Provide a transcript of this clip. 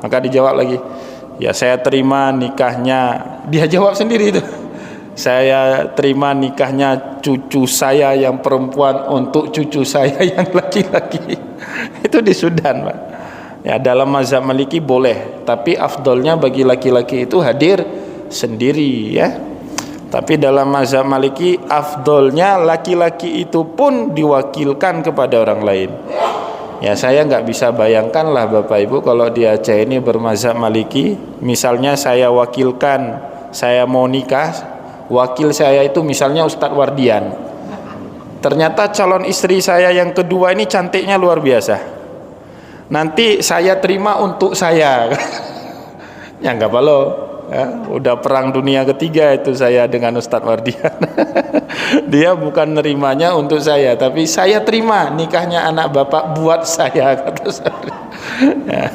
Maka dijawab lagi, ya saya terima nikahnya, dia jawab sendiri itu, saya terima nikahnya cucu saya yang perempuan untuk cucu saya yang laki-laki. Itu di Sudan, Pak. Ya, dalam mazhab Maliki boleh, tapi afdolnya bagi laki-laki itu hadir sendiri, ya. Tapi dalam mazhab Maliki afdolnya laki-laki itu pun diwakilkan kepada orang lain. Ya, saya nggak bisa bayangkan lah Bapak Ibu kalau di Aceh ini bermazhab Maliki, misalnya saya wakilkan, saya mau nikah, wakil saya itu misalnya Ustadz Wardian, ternyata calon istri saya yang kedua ini cantiknya luar biasa, nanti saya terima untuk saya. Ya nggak apa-apa, ya, udah perang dunia ketiga itu saya dengan Ustadz Wardian. Dia bukan nerimanya untuk saya, tapi saya terima nikahnya anak bapak buat saya, kata saya. Ya,